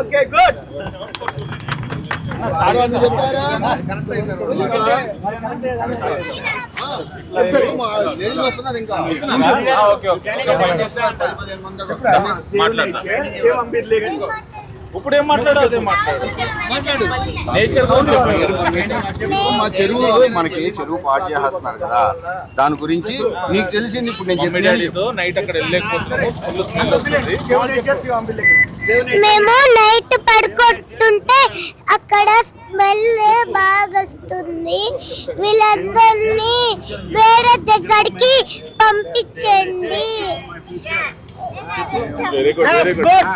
Okay good చెప్తారా వస్తున్నారు ఇంకా ఇప్పుడు ఏం మాట్లాడు అదే మాట్లాడు మా చెరువు మనకి చెరువు పాటు చేస్తున్నారు కదా, దాని గురించి నీకు తెలిసింది ఇప్పుడు నేను చెప్పేది. నైట్ అక్కడ వెళ్ళలేకపోతున్నాము, ఫుల్ స్మెల్ వస్తుంది. మేము నైట్ పడుకుంటుంటే అక్కడ స్మెల్ బాగా వస్తుంది. వీళ్ళందరినీ వేరే దగ్గరికి పంపించండి. Very good very good.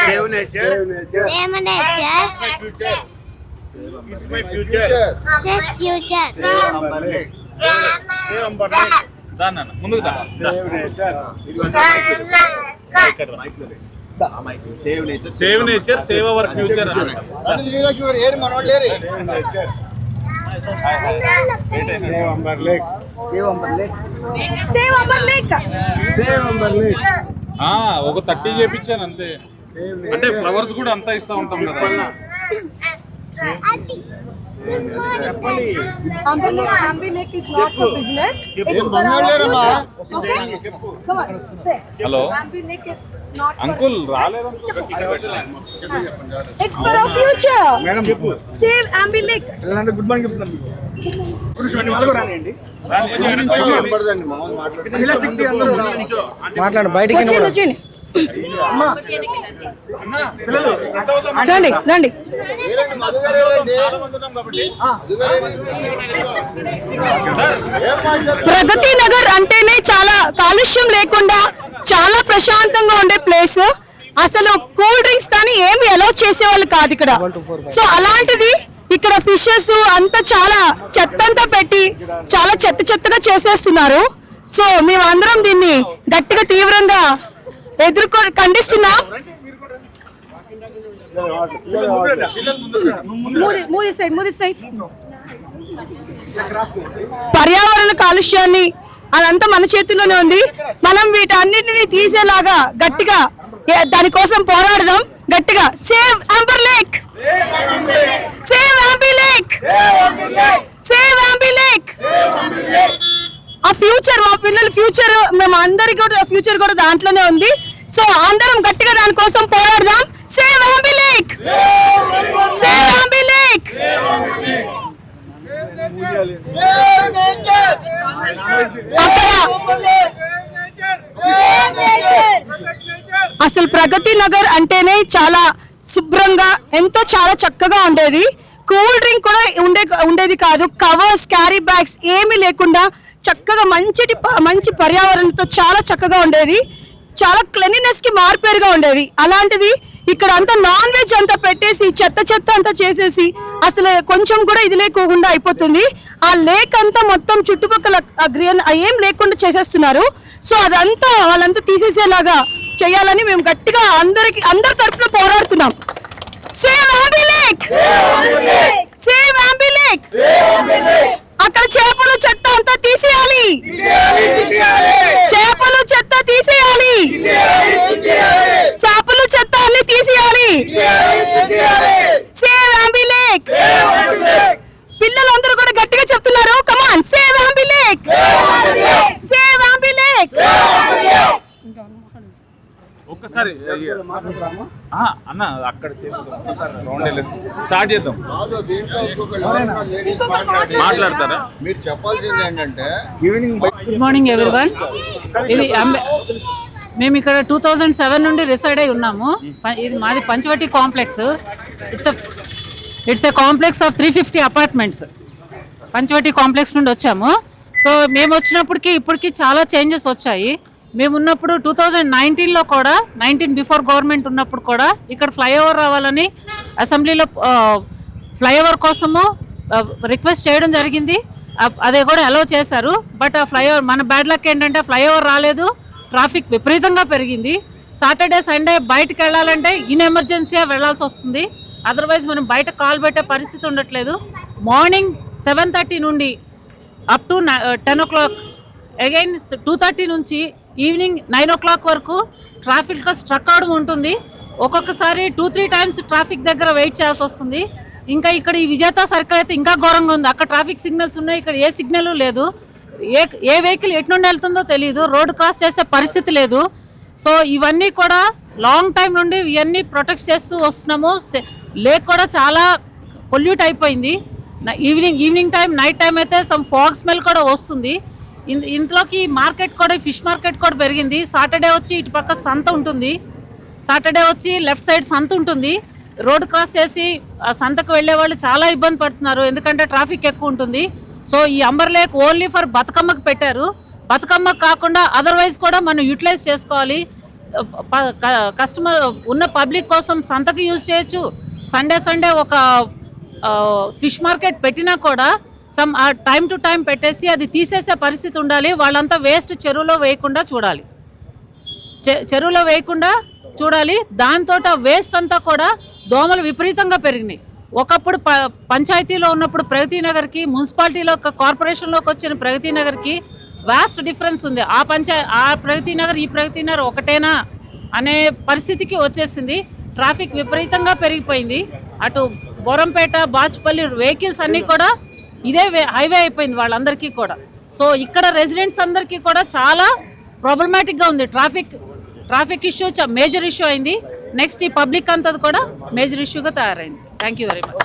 Save nature, save nature, it's my future, save future, save Ambar దాన్న ముందుకు దా. Save nature, save nature, save nature, save our future. ఏరు మనోళ్ళు లేరు. Save amber lake, save amber lake, save amber lake. ఒక 30 చేపించాను అంతే. అంటే flowers కూడా అంతా ఇస్తా ఉంటాం కదా. Ambi Lake is not for business. It's for మనోళ్ళేరమ్మా. Come on, say. Hello Ambi Lake is not for uncle రాలేదు. It's for our future. Madam చెప్పు. Save Ambi Lake. Good morning చెప్తున్నాను. కనపడదండి మామూలు మాట్లాడు బయటికి. వచ్చేయండి. రండి రండి. ప్రగతి నగర్ అంటేనే చాలా కాలుష్యం లేకుండా చాలా ప్రశాంతంగా ఉండే ప్లేస్. అసలు కూల్ డ్రింక్స్ కానీ ఏమి అలౌ చేసేవాళ్ళు కాదు ఇక్కడ. సో అలాంటిది ఇక్కడ ఫిషెస్ అంతా చాలా చెత్తంతా పెట్టి చాలా చెత్తగా చేసేస్తున్నారు. సో మేమందరం దీన్ని గట్టిగా తీవ్రంగా ఖండిస్తున్నాం. పర్యావరణ కాలుష్యాన్ని అదంతా మన చేతుల్లోనే ఉంది. మనం వీటన్నిటిని తీసేలాగా గట్టిగా దానికోసం పోరాడదాం. గట్టిగా save amber lake, save Ambi lake, save Ambi lake. ఆ ఫ్యూచర్, మా పిల్లల ఫ్యూచర్, మేము అందరికి కూడా ఫ్యూచర్ కూడా దాంట్లోనే ఉంది. సో అందరం గట్టిగా దానికోసం పోరాడదాం. Save Ambi lake, save Ambi lake. అసలు ప్రగతి నగర్ అంటేనే చాలా శుభ్రంగా ఎంతో చాలా చక్కగా ఉండేది. కూల్ డ్రింక్ కూడా ఉండేది కాదు. కవర్స్, క్యారీ బ్యాగ్స్ ఏమీ లేకుండా చక్కగా మంచి పర్యావరణంతో చాలా చక్కగా ఉండేది. చాలా క్లీనినెస్ కి మార్పేరుగా ఉండేది. అలాంటిది ఇక్కడ అంతా నాన్ వెజ్ అంతా పెట్టేసి చెత్త అంతా చేసేసి అసలు కొంచెం కూడా ఇది లేకుండా అయిపోతుంది. ఆ లేక్ అంతా మొత్తం చుట్టుపక్కల గ్రీన్ ఏం లేకుండా చేసేస్తున్నారు. సో అదంతా వాళ్ళంతా తీసేసేలాగా చేయాలని మేము గట్టిగా అందరి తరఫున పోరాడుతున్నాం. Save Ambi lake, save Ambi lake. అక్కడ చేపలు చెత్త అంతా తీసేయాలి, చేపలు చెత్త తీసేయాలి, చేపలు చెత్త అన్ని తీసేయాలి. Save Ambi lake. పిల్లలందరూ కూడా గట్టిగా చెప్తున్నారు. Come on, save Ambi lake, save Ambi lake. ఒక్కసారి అన్న అక్కడ స్టార్ట్ చేద్దాం. మాట్లాడతారా? మీరు చెప్పాల్సింది ఏంటంటే గుడ్ మార్నింగ్ ఎవ్రీవన్. ఇది మేము ఇక్కడ 2007 నుండి రిసైడ్ అయి ఉన్నాము. ఇది మాది Panchavati complex. It's a complex of 350 apartments. Panchavati complex నుండి వచ్చాము. సో మేము వచ్చినప్పటికి ఇప్పటికి చాలా చేంజెస్ వచ్చాయి. మేము ఉన్నప్పుడు 2019లో కూడా 19 బిఫోర్ గవర్నమెంట్ ఉన్నప్పుడు కూడా ఇక్కడ ఫ్లైఓవర్ రావాలని అసెంబ్లీలో ఫ్లైఓవర్ కోసము రిక్వెస్ట్ చేయడం జరిగింది. అదే కూడా అలౌ చేశారు. బట్ ఆ ఫ్లైఓవర్ మన బ్యాడ్ లక్ ఏంటంటే ఫ్లైఓవర్ రాలేదు. ట్రాఫిక్ విపరీతంగా పెరిగింది. సాటర్డే సండే బయటకు వెళ్ళాలంటే ఇన్ ఎమర్జెన్సీగా వెళ్ళాల్సి వస్తుంది. అదర్వైజ్ మనం బయట కాల్ పెట్టే పరిస్థితి ఉండట్లేదు. మార్నింగ్ 7:30 నుండి అప్ టు 10 o'clock అగైన్ 2:30 నుంచి ఈవినింగ్ 9 o'clock వరకు ట్రాఫిక్లో స్ట్రక్ అవడం ఉంటుంది. ఒక్కొక్కసారి 2-3 times ట్రాఫిక్ దగ్గర వెయిట్ చేయాల్సి వస్తుంది. ఇంకా ఇక్కడ ఈ విజేత సర్కిల్ అయితే ఇంకా ఘోరంగా ఉంది. అక్కడ ట్రాఫిక్ సిగ్నల్స్ ఉన్నాయి, ఇక్కడ ఏ సిగ్నల్ లేదు. ఏ వెహికల్ ఎటు నుండి వెళ్తుందో తెలియదు, రోడ్ క్రాస్ చేసే పరిస్థితి లేదు. సో ఇవన్నీ కూడా లాంగ్ టైం నుండి ఇవన్నీ ప్రొటెక్ట్ చేస్తూ వస్తున్నాము. లేక్ కూడా చాలా పొల్యూట్ అయిపోయింది. ఈవినింగ్ టైం, నైట్ టైం అయితే సమ్ ఫాగ్ స్మెల్ కూడా వస్తుంది. ఇంట్లోకి మార్కెట్ కూడా, ఫిష్ మార్కెట్ కూడా పెరిగింది. సాటర్డే వచ్చి ఇటు పక్క సంత ఉంటుంది, సాటర్డే వచ్చి లెఫ్ట్ సైడ్ సంత ఉంటుంది. రోడ్ క్రాస్ చేసి ఆ సంతకు వెళ్ళే వాళ్ళు చాలా ఇబ్బంది పడుతున్నారు, ఎందుకంటే ట్రాఫిక్ ఎక్కువ ఉంటుంది. సో ఈ అంబర్ లేక్ ఓన్లీ ఫర్ బతుకమ్మకు పెట్టారు. బతుకమ్మకు కాకుండా అదర్వైజ్ కూడా మనం యూటిలైజ్ చేసుకోవాలి. కస్టమర్ ఉన్న పబ్లిక్ కోసం సంతకు యూజ్ చేయొచ్చు. సండే ఒక ఫిష్ మార్కెట్ పెట్టినా కూడా టైం టు టైం పెట్టేసి అది తీసేసే పరిస్థితి ఉండాలి. వాళ్ళంతా వేస్ట్ చెరువులో వేయకుండా చూడాలి. దాంతో ఆ వేస్ట్ అంతా కూడా దోమలు విపరీతంగా పెరిగినాయి. ఒకప్పుడు పంచాయతీలో ఉన్నప్పుడు ప్రగతి నగర్కి, మున్సిపాలిటీలో కార్పొరేషన్లోకి వచ్చిన ప్రగతి నగర్కి వాస్ట్ డిఫరెన్స్ ఉంది. ఆ ప్రగతి నగర్ ఈ ప్రగతి నగర్ ఒకటేనా అనే పరిస్థితికి వచ్చేసింది. ట్రాఫిక్ విపరీతంగా పెరిగిపోయింది. అటు బోరంపేట, బాచ్పల్లి వెహికల్స్ అన్నీ కూడా ఇదే హైవే అయిపోయింది వాళ్ళందరికీ కూడా. సో ఇక్కడ రెసిడెంట్స్ అందరికీ కూడా చాలా ప్రాబ్లమాటిక్గా ఉంది. ట్రాఫిక్ ఇష్యూ మేజర్ ఇష్యూ అయింది. నెక్స్ట్ ఈ పబ్లిక్ అంతా కూడా మేజర్ ఇష్యూగా తయారైంది. Thank you very much.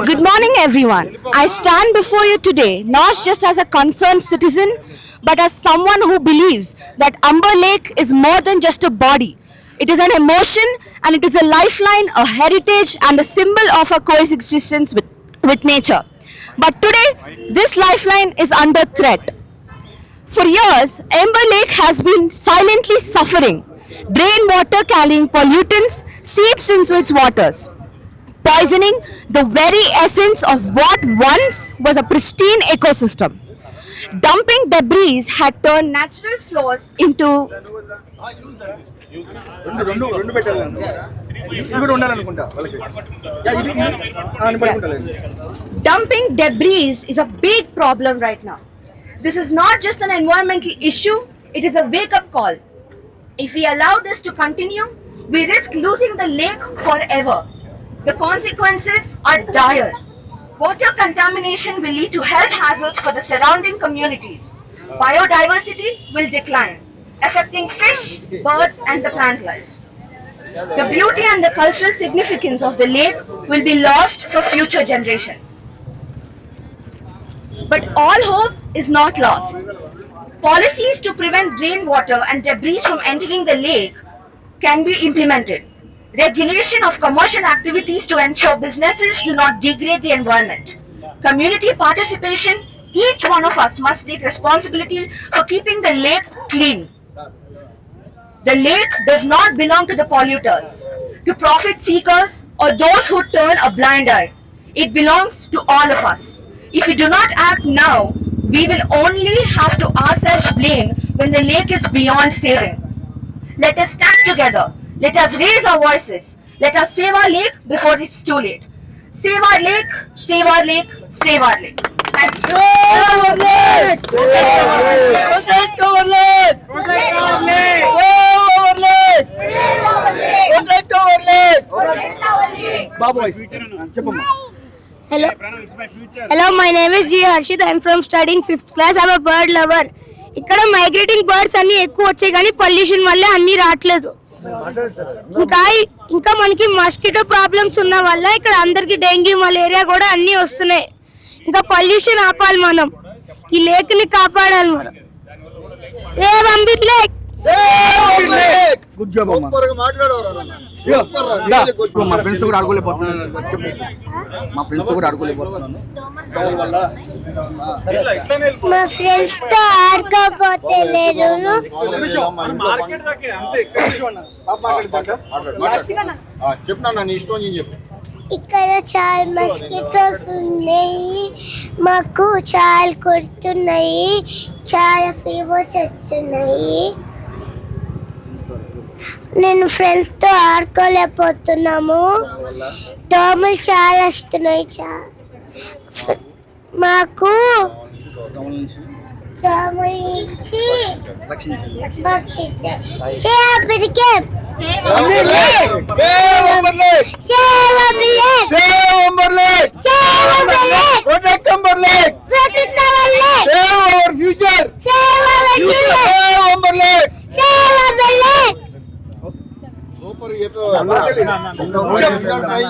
Good morning, everyone. I stand before you today not just as a concerned citizen, but as someone who believes that Amber Lake is more than just a body. It is an emotion, and it is a lifeline, a heritage, and a symbol of our coexistence with nature. But today, this lifeline is under threat. For years, Amber Lake has been silently suffering. Drain water carrying pollutants seeps into its waters, poisoning the very essence of what once was a pristine ecosystem. Dumping debris had turned natural flows into Dumping debris is a big problem right now. This is not just an environmental issue, it is a wake-up call. If we allow this to continue, we risk losing the lake forever. The consequences are dire. Water contamination will lead to health hazards for the surrounding communities. Biodiversity will decline, affecting fish, birds, and the plant life. The beauty and the cultural significance of the lake will be lost for future generations. But all hope is not lost. Policies to prevent rainwater and debris from entering the lake can be implemented. Regulation of commercial activities to ensure businesses do not degrade the environment. Community participation, each one of us must take responsibility for keeping the lake clean. The lake does not belong to the polluters, to profit seekers, or those who turn a blind eye. It belongs to all of us. If we do not act now, we will only have to ourselves blame when the lake is beyond saving. Let us stand together. Let us raise our voices. Let us save our lake before it's too late. Save our lake, save our lake, save our lake. Thank you. Save our lake! Protect our lake! Protect our lake! Save our lake! Save our lake! Protect our lake! Protect our lake! Hello, my name is G. Harshit. I am from studying 5th class. I am a bird lover. ఇక్కడ migrating birds అన్ని ఎక్కువ వచ్చాయి కానీ pollution వల్ల అన్ని రావట్లేదు. ఇంకా మనకి మస్కిటో ప్రాబ్లమ్స్ ఉన్న వల్ల ఇక్కడ అందరికి డెంగ్యూ, మలేరియా కూడా అన్ని వస్తున్నాయి. ఇంకా పొల్యూషన్ ఆపాలి, మనం ఈ లేక్ ని కాపాడాలి. మనం save amber lake. Good job అమ్మా. సూపర్ గా మాట్లాడవరా నాన్న. మా ఫ్రెండ్స్ తో కూడా ఆడుకోలేకపోతున్నాను. మా ఫ్రెండ్స్ తో ఆడుకోపోతే లేదు. చెప్పినా నీ ఇష్టం అని చెప్పు. ఇక్కడ చాలా మస్కిటోస్ ఉన్నాయి, మాకు చాలా కుడుతున్నాయి, చాలా ఫీవర్స్ వస్తున్నాయి. నేను ఫ్రెండ్స్తో ఆడుకోలేకపోతున్నాము, దోమలు చాలా వస్తున్నాయి. మాకు గమనించి గమనించి రక్షించండి. రక్షించండి. చేపడికే save Ambar lake save Ambar lake save Ambar lake save Ambar lake protect Ambar lake protect Ambar lake save our future save Ambar lake save Ambar lake save Ambar lake super ఇంకా ట్రై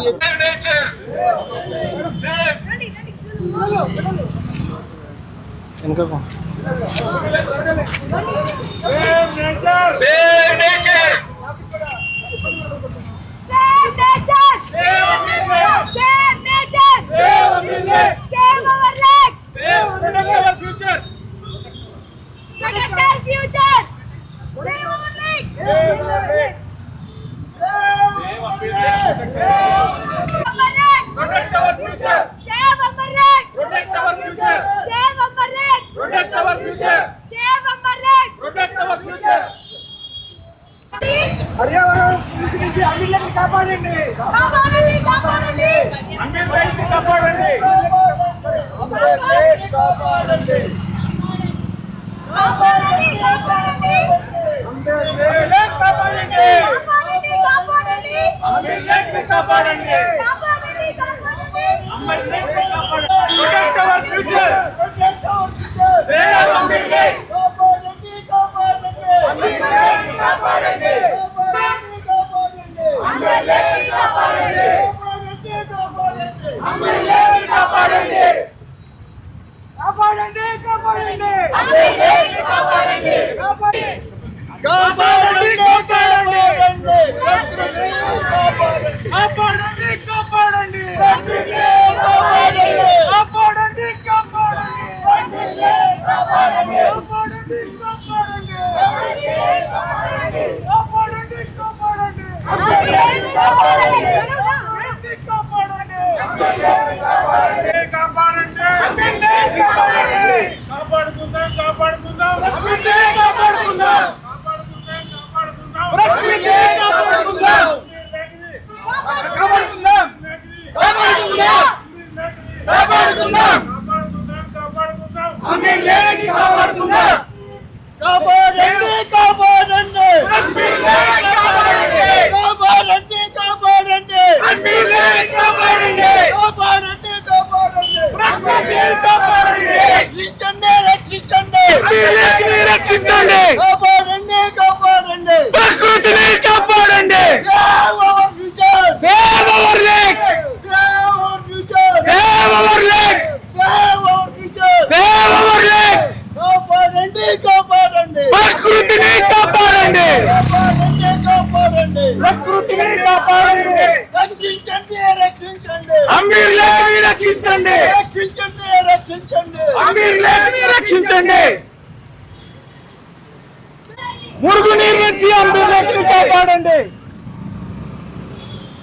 ఇంకా Save nature! Save nature! Save nature! Save our lake! Protect our future! Save our lake! Protect our future! Save our lake! Protect our future! Save our lake! Protect our future! Save our lake! Protect our future! కాపాడండి కాపాడండి కాపాడండి కాపాడండి కాపాడండి మురుగునీరు నుంచి Ambeer lake ని కాపాడండి.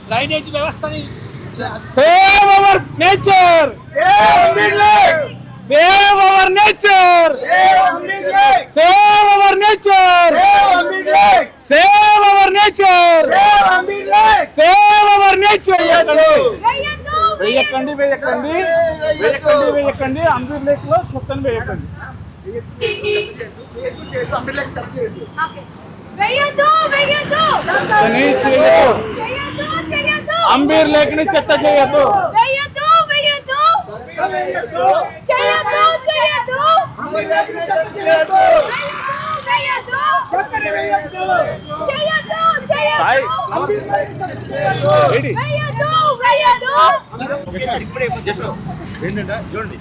Drainage వ్యవస్థని save hour nature save hour nature save hour nature save hour nature save hour nature. వేయకండి వేయకండి వేయకండి వేయకండి అంబీర్ లేక్ లో చుట్టని వేయకండి. అంబీర్ లేక్ ని చెత్త చేయొద్దు. చూడండి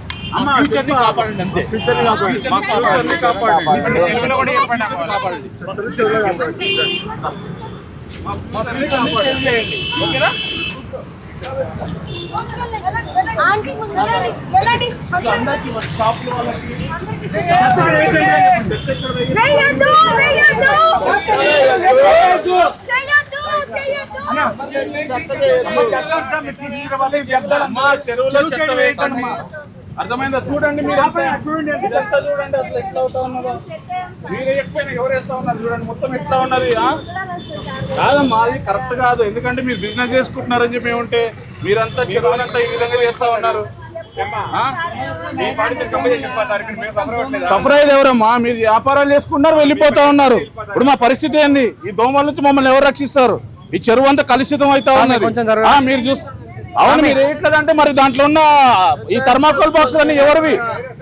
ఫ్యూచర్ ని కాపాడండి అంతే. ఫ్యూచర్ ని కాపాడండి. ఓకేనా? అర్థమైందా? చూడండి మీరు చూడండి ఇదంతా చూడండి అసలు ఎట్లా అవుతా ఉన్నదో. మీరు వేయకపోయినా ఎవరు వేస్తా ఉన్నారు చూడండి మొత్తం ఎట్లా ఉన్నది. కాదమ్మా అది కరెక్ట్ కాదు. ఎందుకంటే మీరు బిజినెస్ చేసుకుంటున్నారని చెప్పి ఏముంటే మీరంతా చెరువులంతా ఈ విధంగా చేస్తా ఉన్నారు. సఫర్ అయ్యేది ఎవరమ్మా? మీరు వ్యాపారాలు చేసుకున్నారు, వెళ్ళిపోతా ఉన్నారు. ఇప్పుడు మా పరిస్థితి ఏంది? ఈ దోమల నుంచి మమ్మల్ని ఎవరు రక్షిస్తారు? ఈ చెరువు అంతా కలుషితం అవుతా ఉన్నది. మీరు చూసి అవును, మీరు వేయట్లేదంటే మరి దాంట్లో ఉన్న ఈ థర్మాకోల్ బాక్స్ అన్ని ఎవరివి?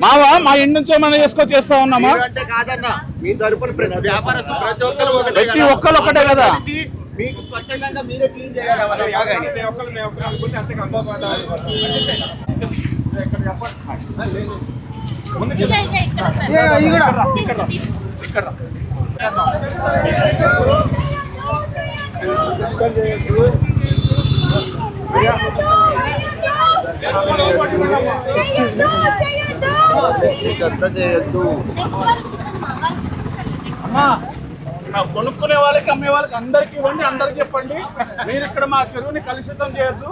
మావా? మా ఇంటి నుంచి ఏమైనా చేసుకొని చేస్తా ఉన్నామా? అంటే కాదన్నా, మీ తరపున వ్యాపారస్తులు ప్రతి ఒక్కరు ప్రతి ఒక్కరు ఒకటే కదా. మీకు స్వచ్ఛందంగా మీరే క్లీన్ చేయాలి. చేయొద్దు. కొనుక్కునే వాళ్ళకి, అమ్మే వాళ్ళకి అందరికి ఇవ్వండి, అందరికి చెప్పండి. మీరు ఇక్కడ మా చెరువుని కలుషితం చేయొద్దు,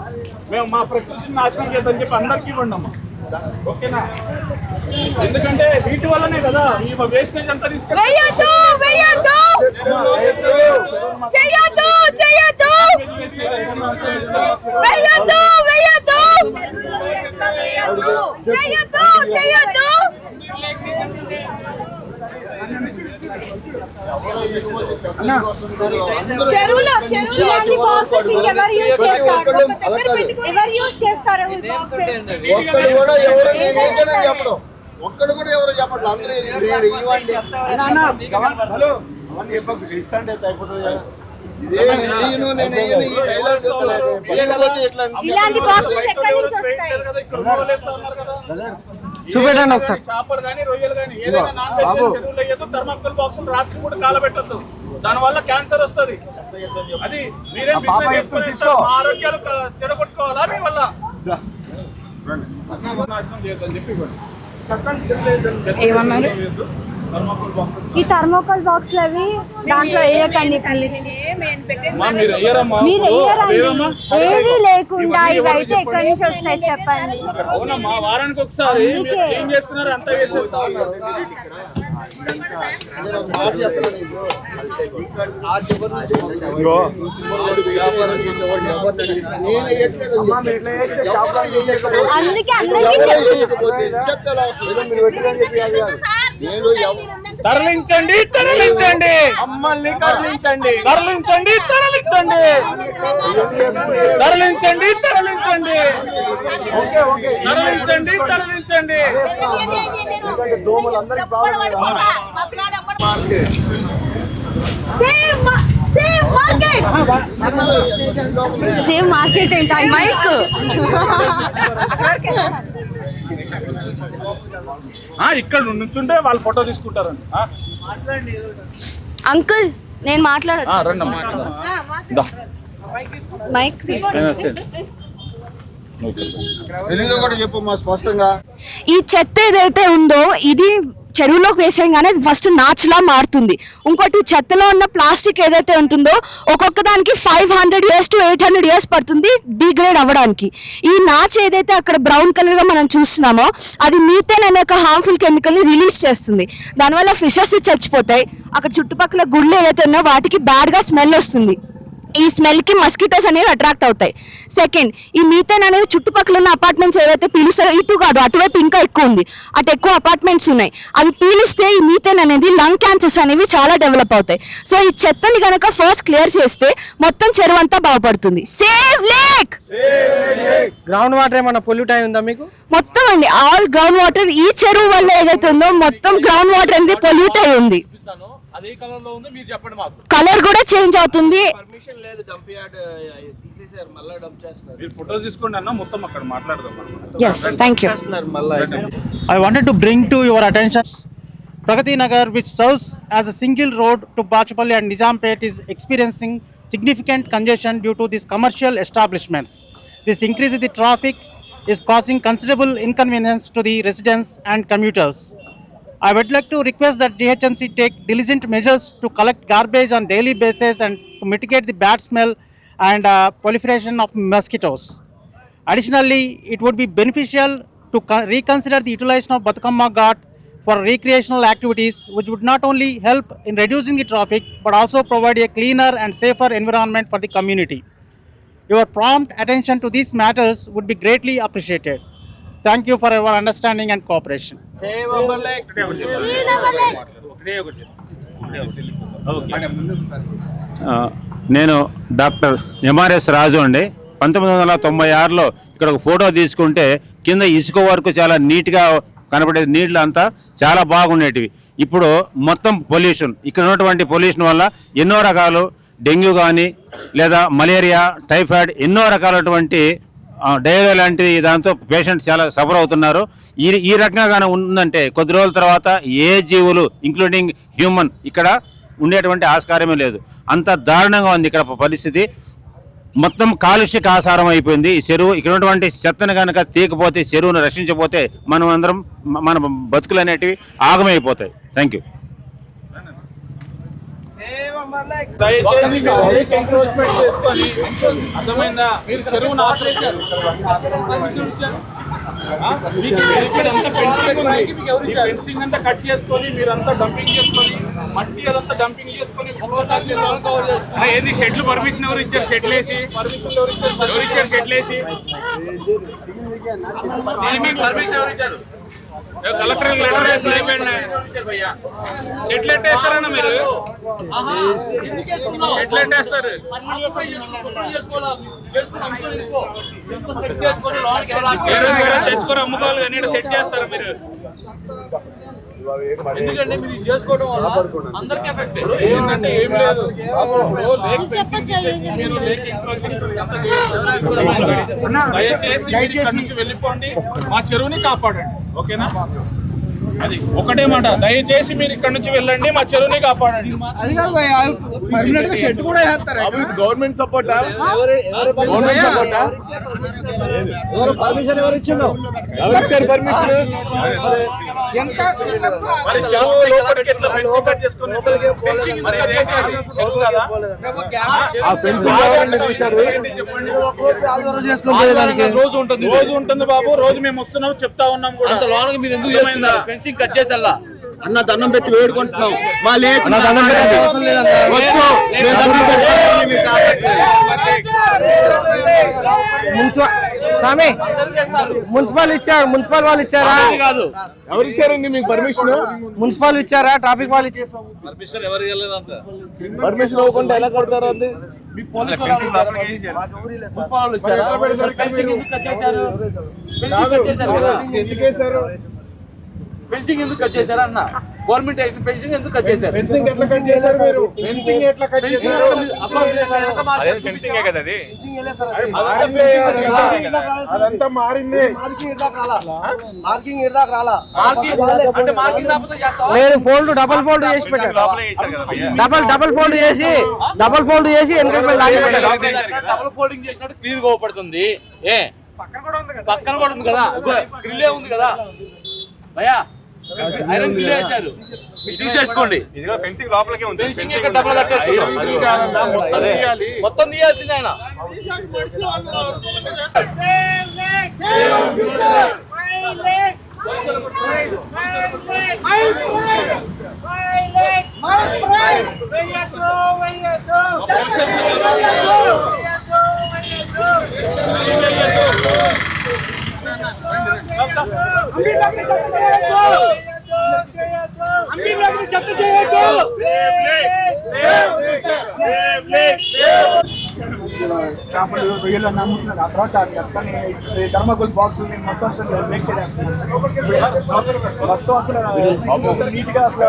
మేము మా ప్రకృతిని నాశనం చేద్దని చెప్పి అందరికి ఇవ్వండి అమ్మా. ఓకేనా? ఎందుకంటే వీటి వల్లనే కదా ఈ వేస్టేజ్ అంతా తీసుకెళ్ళి చెరువులో ఇలాంటి బాక్సెస్ ఇంకెవరు యూజ్ చేస్తారు? ఎవరు యూజ్ చేస్తారు బాక్సెస్? ఒక్కడు కూడా ఎవరు చెప్పడం, ఒక్కడు కూడా ఎవరు చెప్పట్లేదు. అందరూ ఇలాంటి బాక్సెస్ ఎక్కడి నుంచి వస్తాయి? చూపెట్టండి ఒకసారి. చేపలు కానీ, రొయ్యలు కానీ, ఏదైనా నాన్ వెజ్ చెరువులో వేయద్దు. థర్మాకోల్ బాక్సులు రాత్రి కూడా కాలబెట్టద్దు, దాని వల్ల క్యాన్సర్ వస్తుంది. అది మీరేం ఆరోగ్యాలు చెడగొట్టుకోవాలా? మీ వల్ల నాశనం చేయొద్దని చెప్పి ఏమన్నారు? ఈ థర్మోకోల్ బాక్స్ అవి దాంట్లో వేయకండి ప్లీజ్. మీరు వేయరండి. ఏవి లేకుండా ఇవైతే ఎక్కడి నుంచి వస్తాయి చెప్పండి. అవునమ్మా, వారానికి ఒకసారి మీరు ఏం చేస్తున్నారు? అంతా వేసేస్తా ఉన్నారు. అందుకే అందరికీ తరలించండి, తరలించండి, మమ్మల్ని కరుణించండి, తరలించండి, తరలించండి, తరలించండి, తరలించండి, తరలించండి, తరలించండి. సేమ్ మార్కెట్ ఏంటి మైక్? ఇక్కడ నుంచుంటే వాళ్ళు ఫోటో తీసుకుంటారండి. అంకుల్ నేను మాట్లాడొచ్చు? రండమ్మా, మైక్ తీసుకోండి. తెలుగులో కూడా చెప్పు మా స్పష్టంగా. ఈ చెత్త ఏదైతే ఉందో ఇది చెరువులోకి వేసేయగానే ఫస్ట్ నాచులా మారుతుంది. ఇంకోటి చెత్తలో ఉన్న ప్లాస్టిక్ ఏదైతే ఉంటుందో ఒక్కొక్క దానికి 500 years to 800 years పడుతుంది డిగ్రేడ్ అవ్వడానికి. ఈ నాచు ఏదైతే అక్కడ బ్రౌన్ కలర్గా మనం చూస్తున్నామో అది మీథేన్ అనే ఒక హార్మ్ఫుల్ కెమికల్ని రిలీజ్ చేస్తుంది. దానివల్ల ఫిషెస్ చచ్చిపోతాయి. అక్కడ చుట్టుపక్కల గుళ్ళు ఏదైతే ఉన్నాయో వాటికి బ్యాడ్గా స్మెల్ వస్తుంది. ఈ స్మెల్కి మస్కిటోస్ అనేవి అట్రాక్ట్ అవుతాయి. సెకండ్, ఈ మీథేన్ అనేది చుట్టుపక్కల ఉన్న అపార్ట్మెంట్స్ ఏవైతే పీలుస్తారో ఇటు కాదు అటువైపు ఇంకా ఎక్కువ ఉంది, అటు ఎక్కువ అపార్ట్మెంట్స్ ఉన్నాయి. అవి పీలిస్తే ఈ మీథేన్ అనేది లంగ్ క్యాన్సర్స్ అనేవి చాలా డెవలప్ అవుతాయి. సో ఈ చెత్తని కనుక ఫస్ట్ క్లియర్ చేస్తే మొత్తం చెరువు అంతా బాగుపడుతుంది. Save lake. గ్రౌండ్ వాటర్ ఏమన్నా పొల్యూట్ అయి ఉందా మీకు? మొత్తం అండి, ఆల్ గ్రౌండ్ వాటర్ ఈ చెరువు వల్ల ఏదైతే ఉందో మొత్తం గ్రౌండ్ వాటర్ అనేది పొల్యూట్ అయి ఉంది. అదే కలర్ లో ఉంది, మీరు చెప్పండి మాకు. కలర్ కూడా చేంజ్ అవుతుంది. పర్మిషన్ లేదు, డంప్ యార్డ్ తీసేసారు, మళ్ళీ డంప్ చేస్తున్నారు. మీరు ఫోటోస్ తీసుకోండి అన్న, మొత్తం అక్కడ మాట్లాడదాం. Yes, thank you. I wanted to bring to your attention Pragati Nagar, which serves as a single road to Bachapalli and Nizampet, is experiencing significant congestion due to these commercial establishments. This increase in the traffic is causing considerable inconvenience to the residents and commuters. I would like to request that GHMC take diligent measures to collect garbage on daily basis and to mitigate the bad smell and proliferation of mosquitoes. Additionally, it would be beneficial to reconsider the utilization of Batukamma Ghat for recreational activities, which would not only help in reducing the traffic but also provide a cleaner and safer environment for the community. Your prompt attention to these matters would be greatly appreciated. Thank you for your understanding and cooperation. నేను doctor MRS రాజు అండి. 1996లో ఇక్కడ ఒక photo తీసుకుంటే కింద ఇసుక వరకు చాలా నీట్గా కనబడేది, నీళ్ళు అంతా చాలా బాగుండేటివి. ఇప్పుడు మొత్తం పొల్యూషన్, ఇక్కడ ఉన్నటువంటి పొల్యూషన్ వల్ల ఎన్నో రకాలు డెంగ్యూ కానీ లేదా మలేరియా, టైఫాయిడ్, ఎన్నో రకాలటువంటి డయేరియా లాంటి దాంతో పేషెంట్స్ చాలా సఫర్ అవుతున్నారు. ఈ రకంగా ఉందంటే కొద్ది రోజుల తర్వాత ఏ జీవులు ఇంక్లూడింగ్ హ్యూమన్ ఇక్కడ ఉండేటువంటి ఆస్కారమే లేదు. అంత దారుణంగా ఉంది ఇక్కడ పరిస్థితి. మొత్తం కాలుష్య కాసారం అయిపోయింది ఈ చెరువు. ఇక్కడ ఉన్నటువంటి చెత్తను కనుక తీయకపోతే, చెరువును రక్షించకపోతే మనం అందరం మన బతుకులు అనేటివి ఆగమైపోతాయి. Thank you. దయచేసి ఎంక్రోచ్మెంట్ చేసుకొని అర్థమైందా, మీరు చెరువును ఆపరేశారు. ఫెన్సింగ్ అంతా కట్ చేసుకొని మీరంతా డంపింగ్ చేసుకొని మట్టి అదంతా డంపింగ్ చేసుకొని ఏది షెడ్లు పర్మిషన్ ఎవరు ఇచ్చారు? షెడ్లు వేసి పర్మిషన్ ఎవరు ఇచ్చారు? షెడ్లు వేసి పర్మిషన్ ఎవరు ఇచ్చారు? కలెక్టర్ లెటర్ వేసి అయిపోయింది. షెడ్లు ఎట్టేస్తారన్నా మీరు? షెడ్లు ఎట్టేస్తారు? తెచ్చుకొని అమ్ముకోవాలి కానీ సెట్ చేస్తారు మీరు. ఎందుకంటే మీరు చేసుకోవడం వల్ల అందరికీ ఎఫెక్ట్. ఏంటంటే ఏం లేదు, దయచేసి ఇక్కడ నుంచి వెళ్ళిపోండి, మా చెరువుని కాపాడండి. ఓకేనా? అది ఒకటే మాట, దయచేసి మీరు ఇక్కడ నుంచి వెళ్ళండి, మా చెరువుని కాపాడండి. షెడ్ కూడా గవర్నమెంట్ సపోర్ట్. పర్మిషన్ ఎవరు ఇచ్చిండు? రోజు ఉంటుంది బాబు, రోజు మేము వస్తున్నాం చెప్తా ఉన్నాం కూడా. మీరు ఎందుకు ఏమైందా ఫెన్సింగ్ కట్ చేసేలా అన్న దండం పెట్టి వేడుకుంటున్నాం. మా లేదు మున్సిపల్ ఇచ్చారు, మున్సిపల్ వాళ్ళు ఇచ్చారా? కాదు, ఎవరు ఇచ్చారండి మీకు పర్మిషన్? మున్సిపల్ ఇచ్చారా? ట్రాఫిక్ వాళ్ళు ఇచ్చారు. పర్మిషన్ ఎవరు ఇవ్వలేదంట. పర్మిషన్ ఇవ్వకుండా ఎలా కొడతారు? అది ఫెన్సింగ్ ఎందుకు కట్ చేశారు అన్న? గవర్నమెంట్ ఫెన్సింగ్ ఎందుకు కట్ చేశారు? ఫెన్సింగ్ ఎట్లా కట్ చేశారు మీరు? ఫెన్సింగ్ ఎట్లా కట్ చేశారు? ఫెన్సింగే కదా అది. అదంతా మారింది. మార్కింగ్ అంటే మార్కింగ్ లేదు, ఫోల్డ్ డబల్ ఫోల్డ్ చేసి పెట్టారు. డబల్ ఫోల్డ్ చేసి వెనక లాగి పెట్టారు. డబుల్ ఫోల్డింగ్ చేసినట్టు క్లియర్ గా పడుతుంది. పక్కన కూడా ఉంది కదా, గ్రిల్లే ఉంది కదా భయ్యా, ఐరన్ గ్రిల్ వేశారు. తీసేసుకోండి. ఫెన్సింగ్ లోపలికే ఉంది. ఫెన్సింగ్ ఇక్కడ డబుల్ కట్టేసుకుంటాం. మొత్తం తీయాల్సింది ఆయన. చేపలు రొయ్యలు అన్న అమ్ముతున్నారు. ఆ తర్వాత చెత్తని థర్మాకోల్ బాక్స్ మొత్తం మొత్తం అసలు నీట్ గా అసలు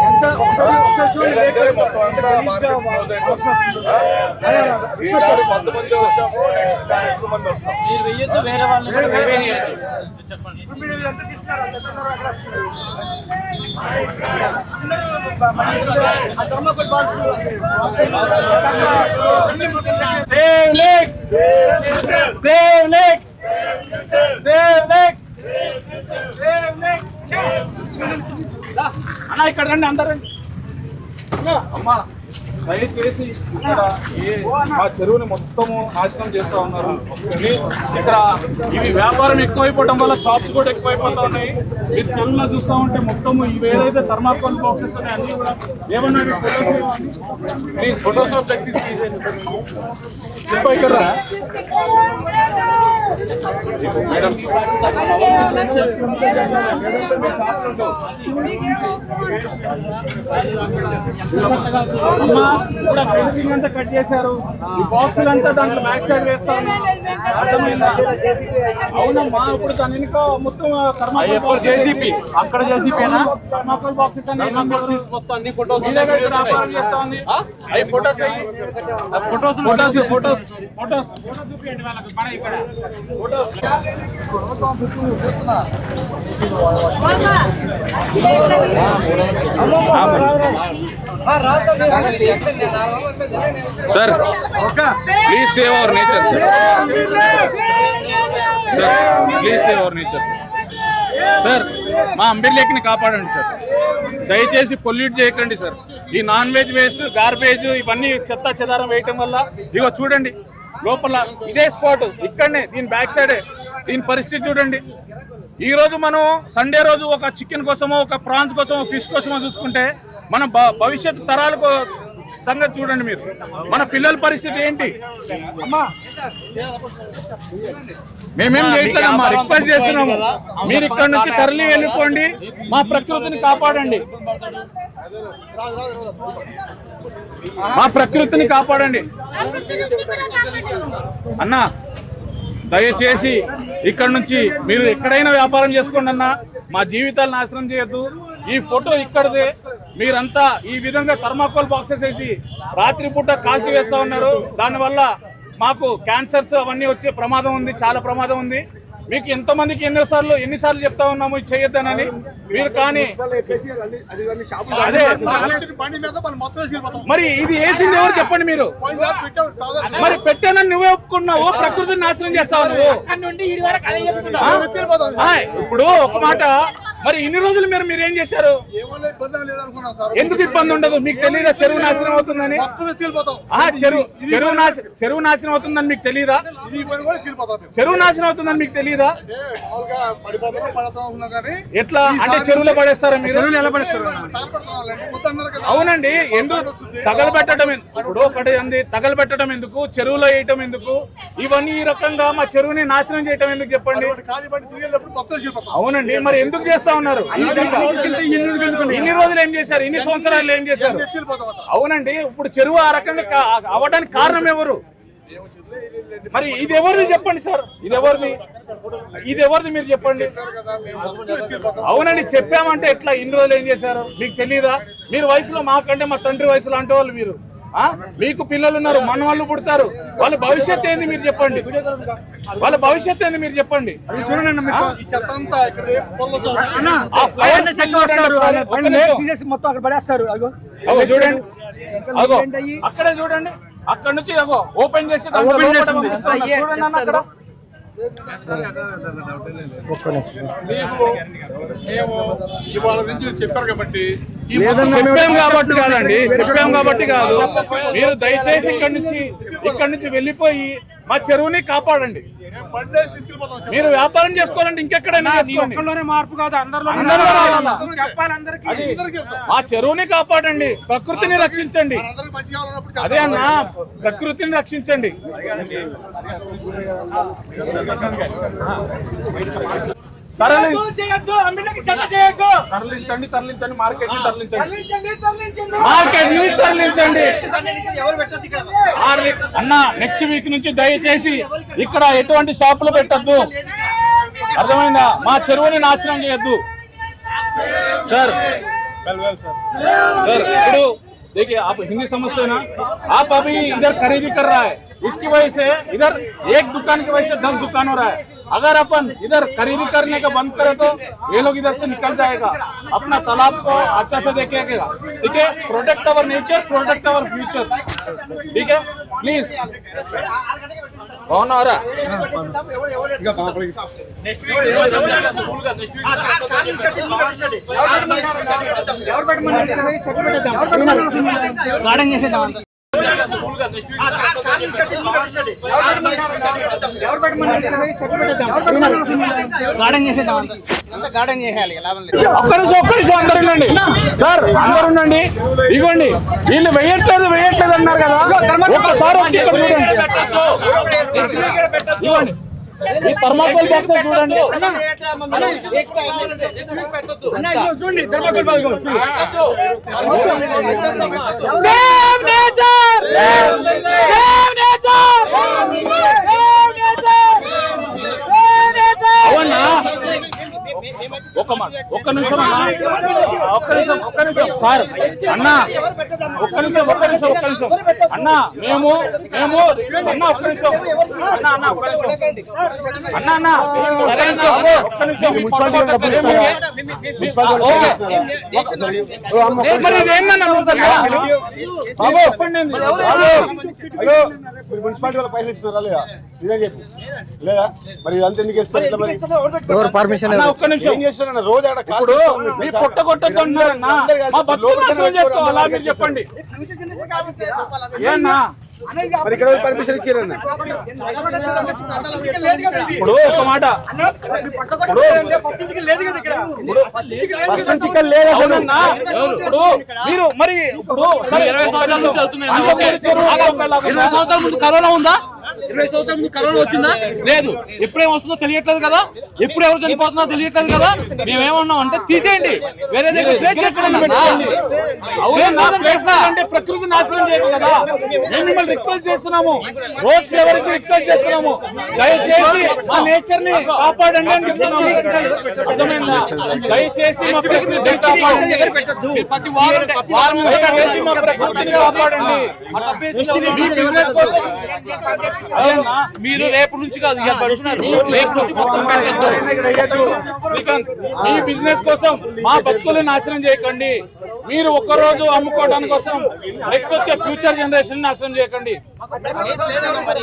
ఎంత ఒకసారి చూడండి. మీరు వెయ్యొద్దు, వేరే వాళ్ళు చెప్పండి. ఇప్పుడు మీరు ఎంత తీసుకున్నారు? చెప్తున్నారు అక్కడ thermocol box. Save lake, save lake, save lake, save lake. అన్నా ఇక్కడ రండి, అందరు రండి. అమ్మా దయచేసి ఇక్కడ మా చెరువుని మొత్తము నాశనం చేస్తా ఉన్నారు. ప్లీజ్ ఇక్కడ ఇవి వ్యాపారం ఎక్కువైపోవడం వల్ల షాప్స్ కూడా ఎక్కువైపోతా ఉన్నాయి. మీరు చెరువులో చూస్తూ ఉంటే మొత్తము ఇవి ఏదైతే థర్మాకోల్ బాక్సెస్ ఉన్నాయి అన్ని కూడా ఏమన్నా ప్లీజ్ ఫోటోస్ ఆఫ్ ఫ్లెక్సీస్ ఇక్కడ మేడం అమ్మా కూడా ఫెన్సింగ్ అంతా కట్ చేశారు. ఈ బాక్సులు అంతా దాంట్లో బ్యాక్ సైడ్ వేస్తాను. అవునమ్మా ఇప్పుడు దాని వెనుక మొత్తం జేసీపీ అక్కడ జేసీపీనా థర్మాకోల్ బాక్సెస్ మొత్తం అన్ని ఫోటోస్ చేస్తా ఉంది. అవి photos photos photos photos photos చూపించండి వాళ్ళకి మన ఇక్కడ photos sir please save our nature sir please save our nature sir మా అంబేర్ లేక్ని కాపాడండి సార్. దయచేసి పొల్యూట్ చేయకండి సార్. ఈ నాన్ వెజ్ వేస్ట్ గార్బేజ్ ఇవన్నీ చెత్త చెదారం వేయటం వల్ల ఇగో చూడండి లోపల ఇదే స్పాట్ ఇక్కడనే దీని బ్యాక్ సైడే దీని పరిస్థితి చూడండి. ఈ రోజు మనం సండే రోజు ఒక చికెన్ కోసమో ఒక ప్రాన్స్ కోసమో ఫిష్ కోసమో చూసుకుంటే మన భవిష్యత్తు తరాలకు సంగతి చూడండి. మీరు మన పిల్లల పరిస్థితి ఏంటి? మేమేం చేయట్లేదమ్మా, రిక్వెస్ట్ చేస్తున్నాము. మీరు ఇక్కడ నుంచి తరలి వెళ్ళిపోండి, మా ప్రకృతిని కాపాడండి, మా ప్రకృతిని కాపాడండి అన్నా. దయచేసి ఇక్కడ నుంచి మీరు ఎక్కడైనా వ్యాపారం చేసుకోండి అన్నా, మా జీవితాలు నాశనం చేయొద్దు. ఈ ఫోటో ఇక్కడదే. మీరంతా ఈ విధంగా థర్మాకోల్ బాక్సెస్ వేసి రాత్రిపూట కాల్చి వేస్తా ఉన్నారు. దానివల్ల మాకు క్యాన్సర్స్ అవన్నీ వచ్చే ప్రమాదం ఉంది, చాలా ప్రమాదం ఉంది. మీకు ఎంతమందికి ఎన్నిసార్లు చెప్తా ఉన్నాము ఇది చేయొద్దనని. మీరు కానీ అదే మరి ఇది వేసింది ఎవరు చెప్పండి. మీరు మరి పెట్టానని నువ్వే ఒప్పుకున్నావు, ప్రకృతిని నాశనం చేస్తావు నువ్వు. ఇప్పుడు ఒక మాట, మరి ఇన్ని రోజులు మీరు ఏం చేశారు? ఎందుకు ఇబ్బంది ఉండదు? మీకు తెలియదా చెరువు నాశనం అవుతుందని? చెరువు నాశనం అవుతుందని మీకు తెలియదా? చెరువు నాశనం అవుతుందని మీకు తెలియదా? ఎట్లా అంటే చెరువులో పడేస్తారా మీరు? అవునండి, ఎందుకు తగలబెట్టడం? ఇప్పుడు ఒకటి అంది తగలబెట్టడం ఎందుకు, చెరువులో వేయటం ఎందుకు, ఇవన్నీ ఈ రకంగా మా చెరువుని నాశనం చేయటం ఎందుకు చెప్పండి? అవునండి, మరి ఎందుకు చేస్తా ఉన్నారు? ఇన్ని రోజులు ఏం చేశారు? ఇన్ని సంవత్సరాలు ఏం చేశారు? అవునండి, ఇప్పుడు చెరువు ఆ రకంగా అవ్వడానికి కారణం ఎవరు? మరి ఇది ఎవరిది చెప్పండి సార్, ఇది ఎవరిది మీరు చెప్పండి. అవునండి, చెప్పామంటే ఎట్లా? ఇన్ని రోజులు ఏం చేశారు మీకు తెలియదా? మీరు వయసులో మాకంటే మా తండ్రి వయసులో అంటే వాళ్ళు మీరు, మీకు పిల్లలు ఉన్నారు, మన వాళ్ళు పుడతారు, వాళ్ళ భవిష్యత్తు ఏంది మీరు చెప్పండి. వాళ్ళ భవిష్యత్తు ఏంది మీరు చెప్పండి. చూడండి అక్కడే చూడండి, అక్కడ నుంచి ఓపెన్ చేసి అక్కడ చెప్పారు కాబట్టి చెప్పాం కాబట్టి కాదు. మీరు దయచేసి ఇక్కడి నుంచి వెళ్ళిపోయి మా చెరువుని కాపాడండి. మీరు వ్యాపారం చేసుకోవాలంటే ఇంకెక్కడైనా మార్పు కాదు, మా చెరువుని కాపాడండి, ప్రకృతిని రక్షించండి. అదే అన్నా, ప్రకృతిని రక్షించండి. తరలించండి, మార్కెట్ తరలించండి అన్న. నెక్స్ట్ వీక్ నుంచి దయచేసి ఇక్కడ ఎటువంటి షాపులు పెట్టద్దు, అర్థమైందా? మా చెరువుని నాశనం చేయొద్దు సార్. ఇప్పుడు देखिए आप हिंदी समझते हैं ना, आप अभी इधर खरीदी कर रहा है, इसकी वजह से इधर एक दुकान की वजह से 10 दुकान हो रहा है. अगर अपन इधर खरीदी करने का बंद करें तो ये लोग इधर से निकल जाएगा. अपना तालाब को अच्छा से देखेगा, ठीक है? Protect our nature, protect our future, ठीक है? प्लीज బాగున్నారా? ఒక్క నిమిషం అందరు ఉండండి సార్, అందరు ఉండండి. ఇగోండి వీళ్ళు వేయట్లేదు అన్నారు కదా, ఒక్కసారి వచ్చి ఇక్కడ చూడండి. ఇవ్వండి ఈ థర్మాకోల్ బాక్స్ చూడండి. అవునా? ఒక్క నిమిషం సార్ అన్నా, ఒక్క నిమిషం అన్నా, మేము అన్నా ఒక్క నిమిషం అన్నా మున్సిపాలిటీ వాళ్ళ పైసలు ఇస్తున్నారా లేదా? ఇదే చెప్పు. లేదా మరి ఇదంతా ఎందుకు ఇస్తారు? పర్మిషన్ ఒక్క నిమిషం ఏం చేస్తున్నా రోజు ఆడ ఇప్పుడు మీ పొట్ట కొట్టొద్దన్నారన్నా, మా బతుకులు నాశనం చేసుకోవాలా మీరు చెప్పండి. ఏన్నా మరి ఇక్కడ పర్మిషన్ ఇచ్చారన్న? ఇప్పుడు ఒక మాట, ఇప్పుడు మీరు మరి ఇప్పుడు 20 సంవత్సరాల ముందు కరోనా ఉందా? 20 సంవత్సరాల ముందు కరోనా వచ్చిందా? లేదు. ఎప్పుడేం వస్తుందో తెలియట్లేదు కదా, ఎప్పుడు ఎవరు చనిపోతుందో తెలియట్లేదు కదా. మేమేమన్నాం అంటే తీసేయండి, వేరే దగ్గర ప్రకృతి నాశనం చేయదు కదా. మేము మిమ్మల్ని రిక్వెస్ట్ చేస్తున్నాము, రోడ్స్ ఎవరికి రిక్వెస్ట్ చేస్తున్నాము, దయచేసి మా నేచర్ ని కాపాడండి అని చెప్తున్నాము. అర్థమైందా? దయచేసి మా ప్రకృతిని కాపాడండి. ప్రతి వారం దయచేసి మా ప్రకృతిని కాపాడండి. మీ బిజినెస్ కోసం అదేనా? మీరు రేపు నుంచి కాదు, ఇవాళ పడుతున్నారు. రేపు నుంచి శ్రీకాంత్, మీ బిజినెస్ కోసం మా బతుకులు నాశనం చేయకండి. మీరు ఒక్కరోజు అమ్ముకోవడానికి కోసం నెక్స్ట్ వచ్చే ఫ్యూచర్ జనరేషన్ నాశనం చేయకండి.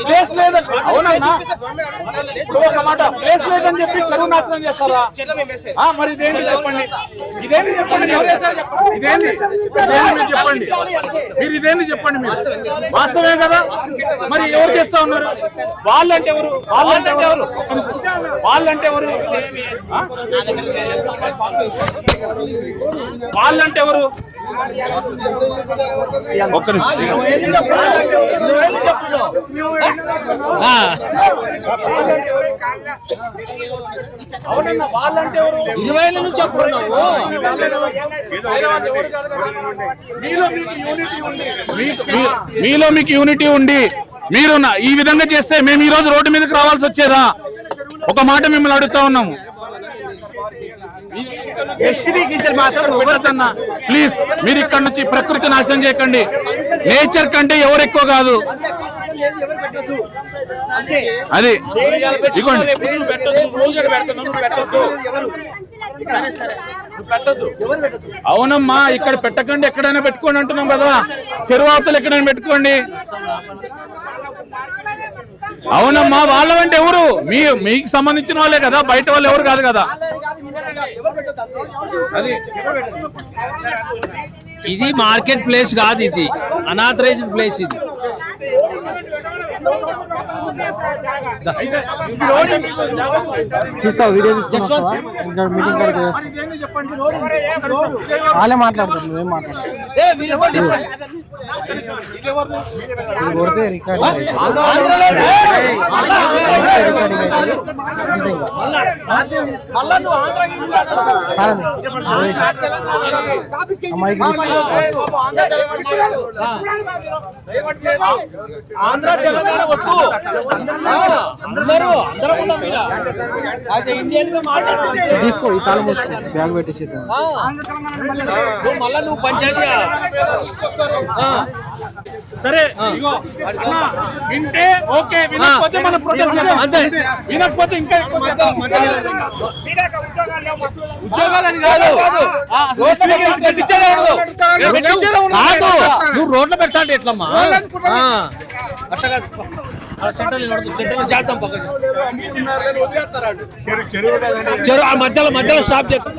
ప్లేస్ లేదని, అవునన్నా, ఇప్పుడు ఒక మాట, ప్లేస్ లేదని చెప్పి చెరువు నాశనం చేస్తారా? మరి ఇదేంటి చెప్పండి, ఇదేంటి చెప్పండి, ఇదేంటి చెప్పండి, మీరు ఇదేంటి చెప్పండి. మీరు వాస్తవే కదా, మరి ఎవరు చేస్తా ఉన్నారు? వాళ్ళంటే ఎవరు? వాళ్ళంటే ఎవరు? వాళ్ళంటే ఎవరు? వాళ్ళంటే ఎవరు? ఒక్క నిమిషం. అవునన్నా, వాళ్ళంటే ఎవరు? 20 ఏళ్ళ నుంచి చెప్పుకున్నావు. మీలో మీకు యూనిటీ ఉండి మీరు ఈ విధంగా చేస్తే మేము ఈ రోజు రోడ్డు మీదకి రావాల్సి వచ్చేదా? ఒక మాట మిమ్మల్ని అడుగుతా ఉన్నాము. ప్లీజ్ మీరు ఇక్కడ నుంచి ప్రకృతి నాశనం చేయకండి. నేచర్ కంటే ఎవరు ఎక్కువ కాదు. అది ఇగోండి, అవునమ్మా, ఇక్కడ పెట్టకండి, ఎక్కడైనా పెట్టుకోండి అంటున్నాం కదా. చెరువు అవతలు ఎక్కడైనా పెట్టుకోండి. అవునమ్మా, వాళ్ళంటే ఎవరు? మీకు సంబంధించిన వాళ్ళే కదా, బయట వాళ్ళు ఎవరు కాదు కదా. అది ఇది మార్కెట్ ప్లేస్ కాదు, ఇది అనాథరైజ్డ్ ప్లేస్. ఇది తీస్తావు, వీడియో తీసుకున్నావా? ఇంకా మీటింగ్ వాళ్ళే మాట్లాడతారు, నువ్వేం మాట్లాడతావు? కొడితే రికార్డ్ ఆంధ్ర తెలంగాణ వద్దు, అందరూ ఇండియన్ గా మాట్లాడుతుంది. తీసుకో, ఈ తాళం మూసుకో, బ్యాగ్ పెట్టేసి మళ్ళా నువ్వు పంచాయతీ సరే. ఇగో అన్నా, వింటే ఓకే, వినకపోతే మన ప్రొటెస్ట్ చేద్దాం. అంతే, వినకపోతే ఇంకా ఉద్యోగాలని కాదు, నువ్వు రోడ్లు పెడతా అంటే ఎట్లమ్మా? అట్లా కాదు. సెంట్రల్ చేద్దాం పక్కకి. చెరువు ఆ మధ్యలో స్టాప్ చేద్దాం.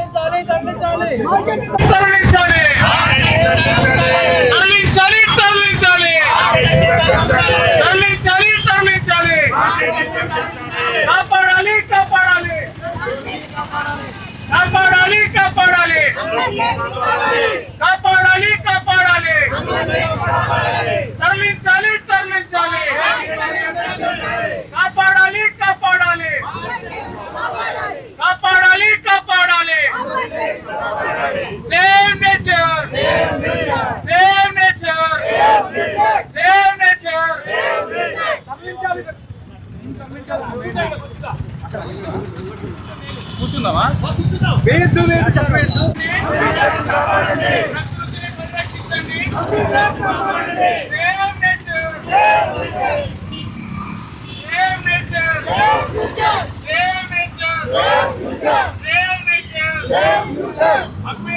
కాపాడాలి కాపాడాలి కాపాడాలి కాపాడాలి కాపాడాలి కాపాడాలి తరలించాలి తరలించాలి కాపాడాలి కాపాడాలి కాపాడాలి కాపాడాలి save nature save nature save nature కూర్చుందామా వేద్దు వేద్దు చెప్పేద్దు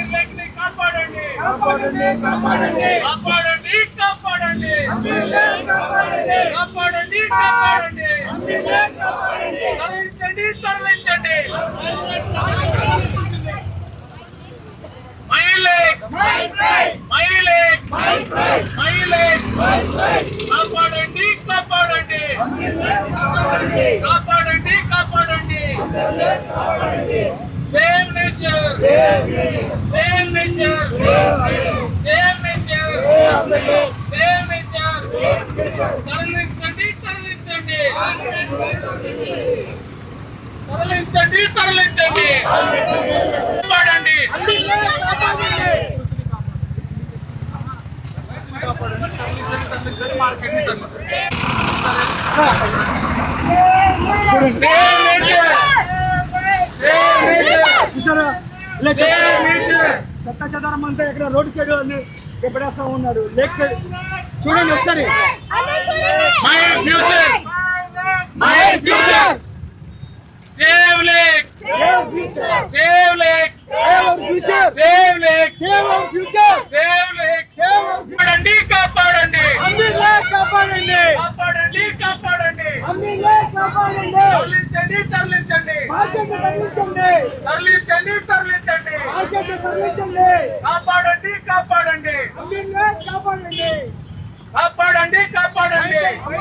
కాపాడండి కాపాడండి కాపాడండి కాపాడండి కాపాడండి కాపాడండి కాపాడండి తరలించండి తరలించండి మైలేక్ మైలేక్ మైలేక్ కాపాడండి కాపాడండి కాపాడండి కాపాడండి save nature save nature save nature save nature తరలించండి తరలించండి తరలించండి తరలించండి కాపాడండి చెత్త చెదారం అంతా ఇక్కడ రోడ్డు సైడ్ ఎప్పుడేస్తా ఉన్నారు లేక్ సైడ్ చూడండి ఒకసారి. My future my future save lake save lake save lake save our future save lake కాపాడండి కాపాడండి కాపాడండి కాపాడండి కాపాడండి కాపాడండి తరలించండి తరలించండి తరలించండి తరలించండి కాపాడండి కాపాడండి కాపాడండి కాపాడండి కాపాడండి